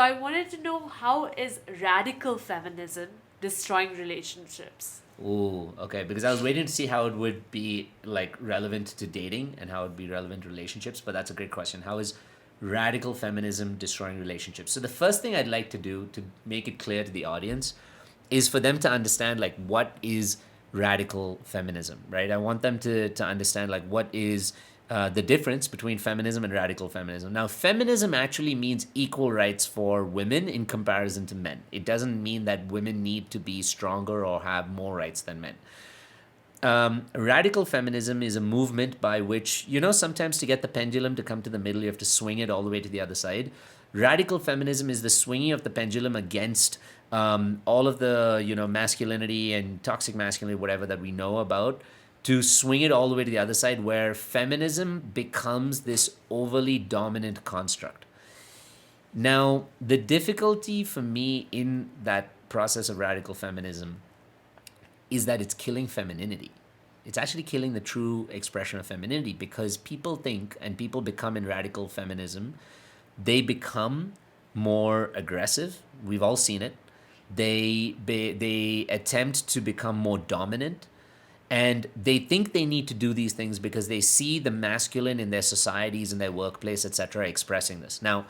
I wanted to know, how is radical feminism destroying relationships? Ooh, okay. Because I was waiting to see how it would be like relevant to dating and how it would be relevant to relationships. But that's a great question. How is radical feminism destroying relationships? So the first thing I'd like to do to make it clear to the audience is for them to understand like what is radical feminism, right? I want them to understand like what is the difference between feminism and radical feminism. Now, feminism actually means equal rights for women in comparison to men. It doesn't mean that women need to be stronger or have more rights than men. Radical feminism is a movement by which, sometimes to get the pendulum to come to the middle, you have to swing it all the way to the other side. Radical feminism is the swinging of the pendulum against all of the, masculinity and toxic masculinity, whatever that we know about, to swing it all the way to the other side, where feminism becomes this overly dominant construct. Now, the difficulty for me in that process of radical feminism is that it's killing femininity. It's actually killing the true expression of femininity, because people think and people become in radical feminism, they become more aggressive. We've all seen it. They attempt to become more dominant, and they think they need to do these things because they see the masculine in their societies, in their workplace, etc., expressing this. Now,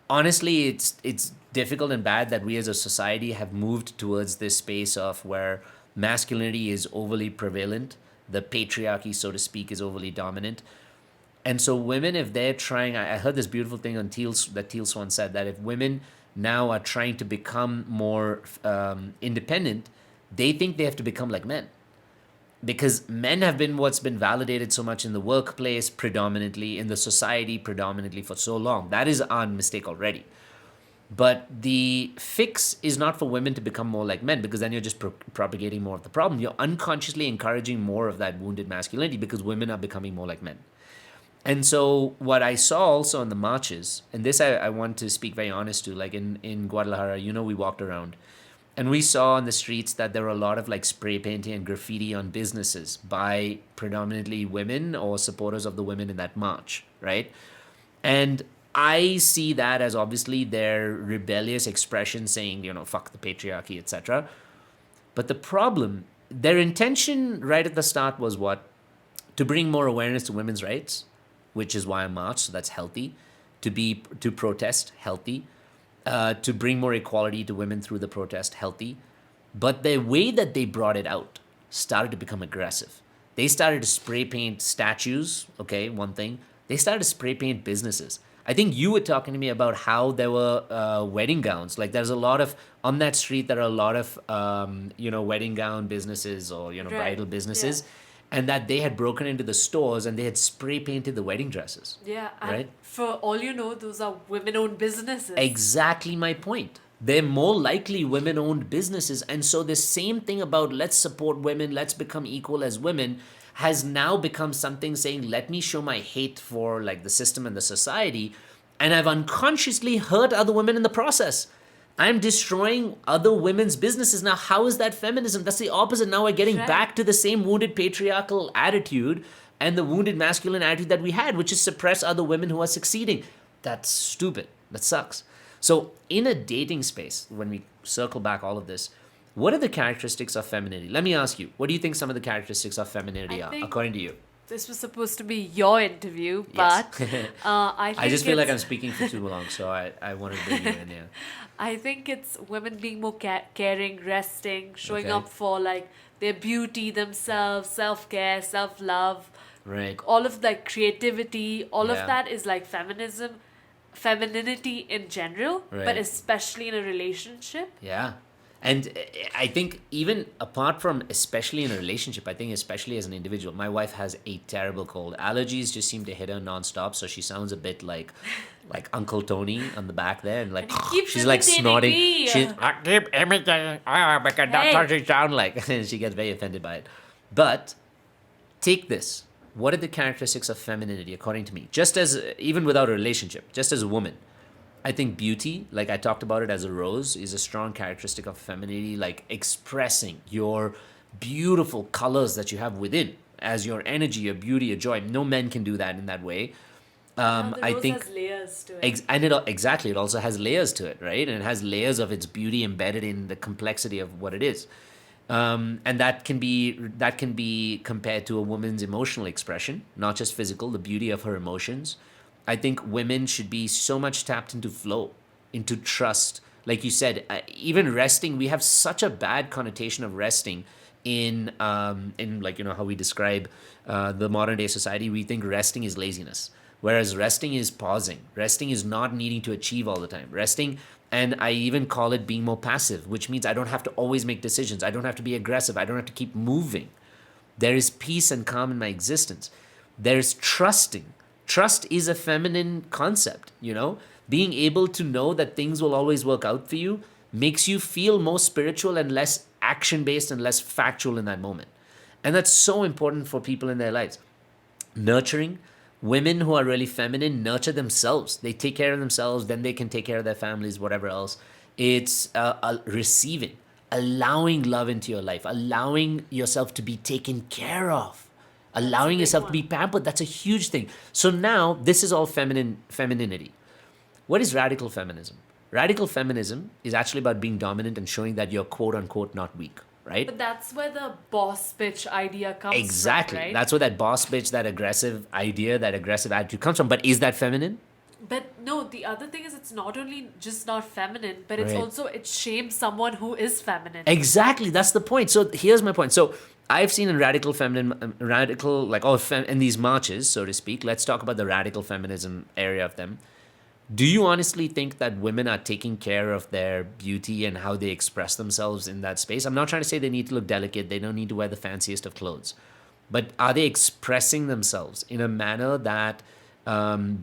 honestly, it's difficult and bad that we as a society have moved towards this space of where masculinity is overly prevalent, the patriarchy, so to speak, is overly dominant. And so women, if they're trying, I heard this beautiful thing on that Teal Swan said, that if women now are trying to become more independent, they think they have to become like men, because men have been what's been validated so much in the workplace predominantly, in the society predominantly for so long. That is our mistake already. But the fix is not for women to become more like men, because then you're just propagating more of the problem. You're unconsciously encouraging more of that wounded masculinity, because women are becoming more like men. And so what I saw also in the marches, and this I want to speak very honest to, like in Guadalajara, we walked around and we saw on the streets that there were a lot of like spray painting and graffiti on businesses by predominantly women or supporters of the women in that march, right? And I see that as obviously their rebellious expression saying, fuck the patriarchy, etc. But the problem, their intention right at the start was what? To bring more awareness to women's rights, which is why I marched, so that's healthy. To protest, healthy. To bring more equality to women through the protest, healthy. But the way that they brought it out started to become aggressive. They started to spray paint statues, okay, one thing. They started to spray paint businesses. I think you were talking to me about how there were wedding gowns. Like there's a lot of, on that street, there are a lot of, wedding gown businesses or, Right. bridal Yeah. businesses. And that they had broken into the stores and they had spray painted the wedding dresses, Yeah. And right? for all you know, those are women owned businesses. Exactly my point. They're more likely women owned businesses. And so, the same thing about let's support women, let's become equal as women, has now become something saying, let me show my hate for like the system and the society. And I've unconsciously hurt other women in the process. I'm destroying other women's businesses. Now, how is that feminism? That's the opposite. Now we're getting Right. back to the same wounded patriarchal attitude and the wounded masculine attitude that we had, which is suppress other women who are succeeding. That's stupid. That sucks. So, in a dating space, when we circle back all of this, what are the characteristics of femininity? Let me ask you, what do you think some of the characteristics of I femininity are, think according to you? this was supposed to be your interview, Yes. but I I just think feel like I'm it's speaking for too long, so I wanted to bring you in here. I think it's women being more caring, resting, showing Okay. up for like their beauty, themselves, self care, self love, Right. all of like creativity. All of Yeah. that is like feminism, femininity in general, but Right. especially in a relationship. Yeah. And I think even apart from especially in a relationship, I think especially as an individual, my wife has a terrible cold. Allergies just seem to hit her nonstop, so she sounds a bit like Uncle Tony on the back there, and like And he keeps she's like imitating snorting. me. She's I keep imitating. Because that's how Hey, she sound like, and she gets very offended by it. But take this. What are the characteristics of femininity according to me? Just as even without a relationship, just as a woman, I think beauty, like I talked about it as a rose, is a strong characteristic of femininity, like expressing your beautiful colors that you have within as your energy, your beauty, your joy. No men can do that in that way. Now the I rose think has layers to it. exactly, it also has layers to it, right? And it has layers of its beauty embedded in the complexity of what it is. And that can be compared to a woman's emotional expression, not just physical, the beauty of her emotions. I think women should be so much tapped into flow, into trust. Like you said, even resting, we have such a bad connotation of resting in like how we describe the modern day society. We think resting is laziness, whereas resting is pausing. Resting is not needing to achieve all the time. Resting, and I even call it being more passive, which means I don't have to always make decisions. I don't have to be aggressive. I don't have to keep moving. There is peace and calm in my existence. There's trusting. Trust is a feminine concept. Being able to know that things will always work out for you makes you feel more spiritual and less action based and less factual in that moment. And that's so important for people in their lives. Nurturing. Women who are really feminine nurture themselves. They take care of themselves, then they can take care of their families, whatever else. It's receiving, allowing love into your life, allowing yourself to be taken care of, That's a allowing big yourself to one. be pampered. That's a huge thing. So now this is all femininity. What is radical feminism? Radical feminism is actually about being dominant and showing that you're quote unquote not weak, right? But that's where the boss bitch idea comes from, Exactly. right? That's where that boss bitch, that aggressive idea, that aggressive attitude comes from. But is that feminine? But no, the other thing is it's not only just not feminine, but it's Right. also it shames someone who is feminine. Exactly. That's the point. So here's my point. So I've seen in radical feminine, in these marches, so to speak. Let's talk about the radical feminism area of them. Do you honestly think that women are taking care of their beauty and how they express themselves in that space? I'm not trying to say they need to look delicate, they don't need to wear the fanciest of clothes. But are they expressing themselves in a manner that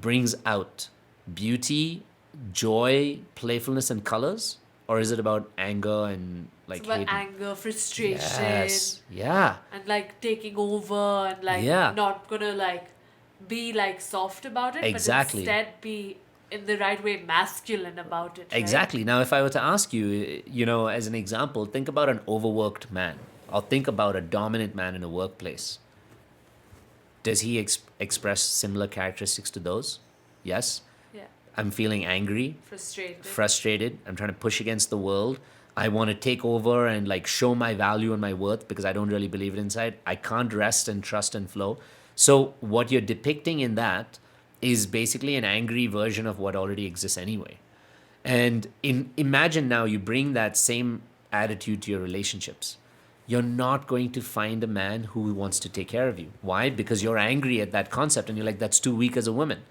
brings out beauty, joy, playfulness, and colors? Or is it about anger and It's like about hate? anger, frustration, Yes. Yeah. and like taking over and like Yeah. not gonna like be like soft about it, but Exactly. instead be in the right way masculine about it, right? Exactly. Now, if I were to ask you, as an example, think about an overworked man, or think about a dominant man in a workplace. Does he express similar characteristics to those? Yes. Yeah. I'm feeling angry, Frustrated. frustrated. I'm trying to push against the world. I want to take over and like show my value and my worth because I don't really believe it inside. I can't rest and trust and flow. So, what you're depicting in that is basically an angry version of what already exists anyway. And imagine now you bring that same attitude to your relationships. You're not going to find a man who wants to take care of you. Why? Because you're angry at that concept and you're like, that's too weak as a woman.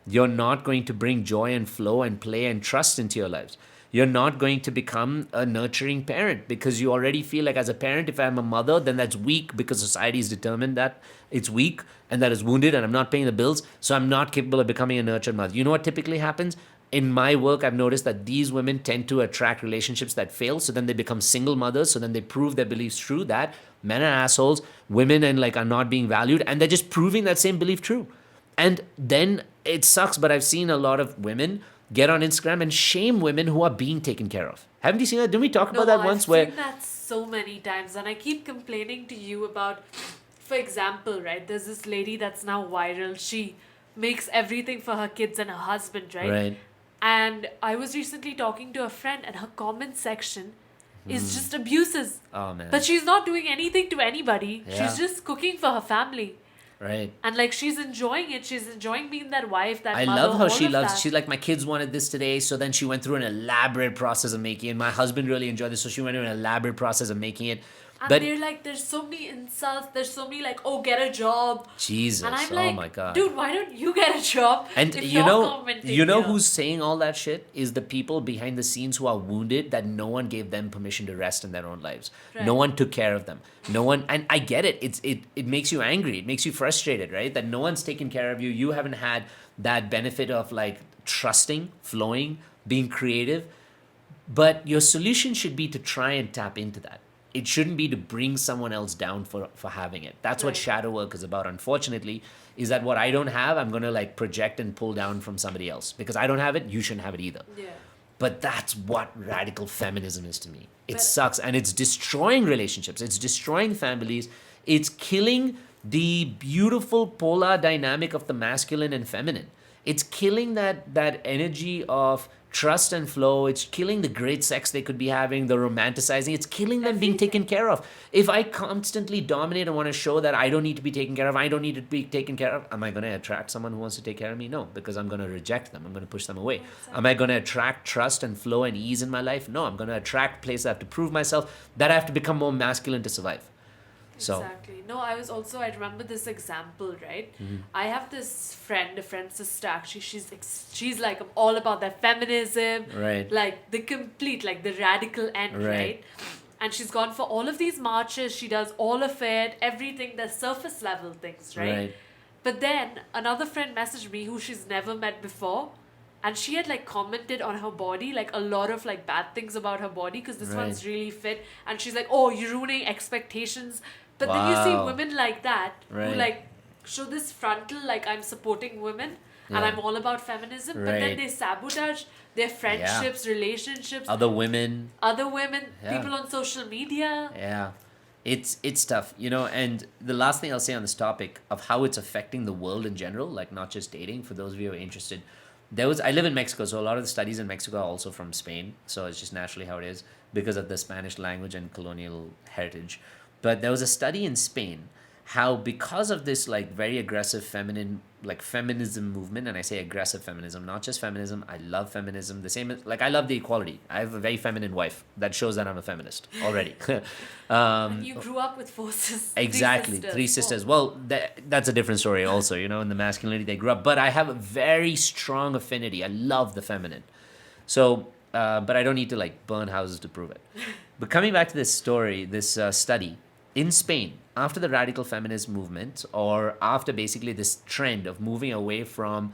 You're not going to bring joy and flow and play and trust into your lives. You're not going to become a nurturing parent because you already feel like, as a parent, if I'm a mother, then that's weak because society is determined that it's weak and that is wounded and I'm not paying the bills. So I'm not capable of becoming a nurtured mother. You know what typically happens? In my work, I've noticed that these women tend to attract relationships that fail. So then they become single mothers. So then they prove their beliefs true that men are assholes, women and like are not being valued. And they're just proving that same belief true. And then it sucks, but I've seen a lot of women get on Instagram and shame women who are being taken care of. Haven't you seen that? Didn't we talk about No, that once? I've Where seen that so many times, and I keep complaining to you about, for example, right? There's this lady that's now viral. She makes everything for her kids and her husband, right? right, And I was recently talking to a friend, and her comment section is just abuses. oh man, But she's not doing anything to anybody. Yeah. She's just cooking for her family. right. And like she's enjoying it. She's enjoying being that wife, that I mother, love how all she of loves. that. She's like, my kids wanted this today, so then she went through an elaborate process of making it. My husband really enjoyed this, so she went through an elaborate process of making it. And But they're like, there's so many insults. There's so many like, oh, get a job. Jesus, And I'm oh like, my god. dude, why don't you get a job? And if you you're know, commenting you know here? who's saying all that shit is the people behind the scenes who are wounded that no one gave them permission to rest in their own lives. Right. No one took care of them. No one, and I get it. It makes you angry. It makes you frustrated, right? That no one's taken care of you. You haven't had that benefit of like trusting, flowing, being creative. But your solution should be to try and tap into that. It shouldn't be to bring someone else down for having it. That's what Right. shadow work is about, unfortunately, is that what I don't have, I'm going to like project and pull down from somebody else. Because I don't have it, you shouldn't have it either. Yeah. But that's what radical feminism is to me. It But- sucks and it's destroying relationships, it's destroying families, it's killing the beautiful polar dynamic of the masculine and feminine. It's killing that energy of trust and flow. It's killing the great sex they could be having, the romanticizing. It's killing them being taken Everything. care of. If I constantly dominate and want to show that I don't need to be taken care of, I don't need to be taken care of, am I going to attract someone who wants to take care of me? No, because I'm going to reject them. I'm going to push them away. No, Am I exactly. going to attract trust and flow and ease in my life? No, I'm going to attract places I have to prove myself, that I have to become more masculine to survive. So, Exactly. No, I remember this example, right? I have this friend, a friend sister actually, she's like, I'm all about that feminism, right, like the complete, like the radical end, right, right? And she's gone for all of these marches, she does all of it, everything, the surface level things, right? right, But then another friend messaged me who she's never met before, and she had like commented on her body, like a lot of like bad things about her body, because this right. one's really fit, and she's like, oh, you're ruining expectations. But then you see Wow. women like that who Right. like show this frontal, like, I'm supporting women and Yeah. I'm all about feminism, but then Right. they sabotage their Yeah. friendships, relationships, Other women. other women, Yeah. people on social media. Yeah. It's tough, and the last thing I'll say on this topic of how it's affecting the world in general, like not just dating, for those of you who are interested. I live in Mexico, so a lot of the studies in Mexico are also from Spain, so it's just naturally how it is because of the Spanish language and colonial heritage. But there was a study in Spain how, because of this like very aggressive feminine, like feminism movement, and I say aggressive feminism, not just feminism. I love feminism the same like I love the equality. I have a very feminine wife. That shows that I'm a feminist already. And you grew up with three Exactly, three sisters. Oh, sisters. Well, that's a different story also, in the masculinity they grew up. But I have a very strong affinity. I love the feminine. So, but I don't need to like burn houses to prove it. But coming back to this story, this study in Spain, after the radical feminist movement, or after basically this trend of moving away from,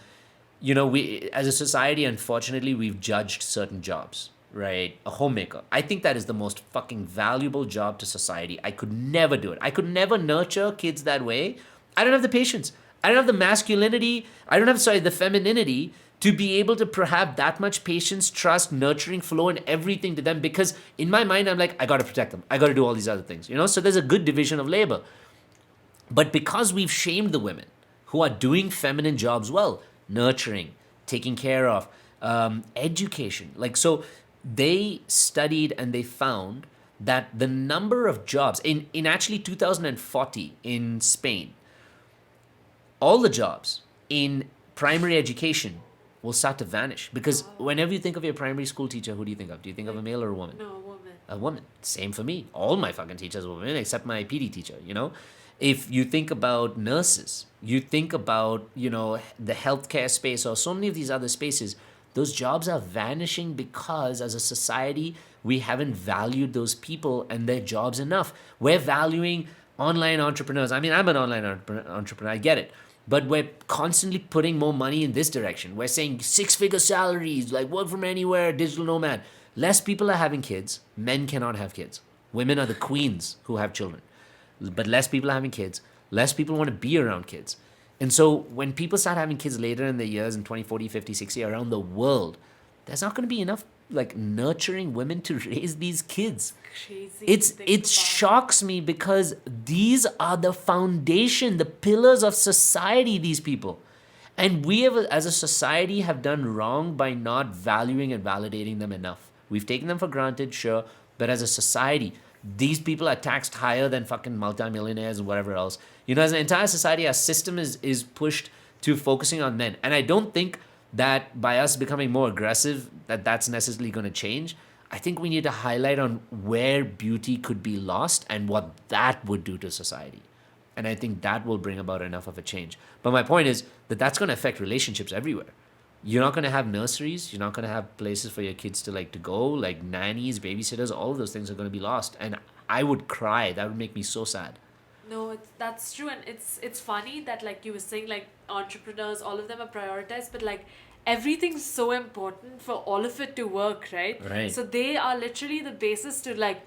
we as a society, unfortunately, we've judged certain jobs, right? A homemaker. I think that is the most fucking valuable job to society. I could never do it. I could never nurture kids that way. I don't have the patience. I don't have the masculinity. I don't have, sorry, the femininity to be able to have that much patience, trust, nurturing flow, and everything to them. Because in my mind, I'm like, I got to protect them. I got to do all these other things, So there's a good division of labor. But because we've shamed the women who are doing feminine jobs well, nurturing, taking care of, education, like, so they studied and they found that the number of jobs in actually 2040 in Spain, all the jobs in primary education will start to vanish because wow. whenever you think of your primary school teacher, who do you think of? Do you think of a Like, male or a woman? no, woman. A woman. Same for me. All my fucking teachers were women except my PD teacher. If you think about nurses, you think about, the healthcare space or so many of these other spaces, those jobs are vanishing because as a society, we haven't valued those people and their jobs enough. We're valuing online entrepreneurs. I mean, I'm an online entrepreneur, I get it. But we're constantly putting more money in this direction. We're saying six-figure salaries, like work from anywhere, digital nomad. Less people are having kids. Men cannot have kids. Women are the queens who have children. But less people are having kids. Less people want to be around kids. And so when people start having kids later in their years, in 20, 40, 50, 60, around the world, there's not going to be enough like nurturing women to raise these kids. Crazy to It's think it about. shocks me because these are the foundation, the pillars of society, these people. And we have, as a society, have done wrong by not valuing and validating them enough. We've taken them for granted, sure, but as a society, these people are taxed higher than fucking multimillionaires and whatever else. As an entire society, our system is pushed to focusing on men. And I don't think that by us becoming more aggressive, that's necessarily going to change. I think we need to highlight on where beauty could be lost and what that would do to society. And I think that will bring about enough of a change. But my point is that that's going to affect relationships everywhere. You're not going to have nurseries. You're not going to have places for your kids to like to go, like nannies, babysitters. All of those things are going to be lost. And I would cry. That would make me so sad. No, that's true, and it's funny that like you were saying, like entrepreneurs, all of them are prioritized, but like everything's so important for all of it to work, right? Right. So they are literally the basis to like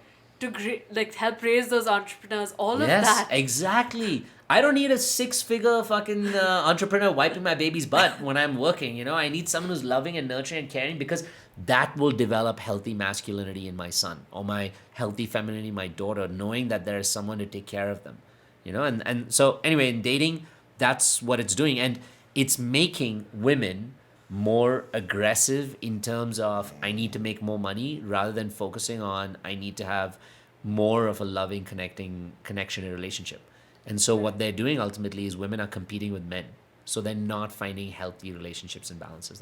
help raise those entrepreneurs, all of Yes, that. exactly. I don't need a six-figure fucking entrepreneur wiping my baby's butt when I'm working. I need someone who's loving and nurturing and caring because that will develop healthy masculinity in my son or my healthy femininity in my daughter, knowing that there is someone to take care of them. And so anyway, in dating, that's what it's doing. And it's making women more aggressive in terms of I need to make more money rather than focusing on I need to have more of a loving connecting connection and relationship. And so what Right. they're doing ultimately is women are competing with men. So they're not finding healthy relationships and balances.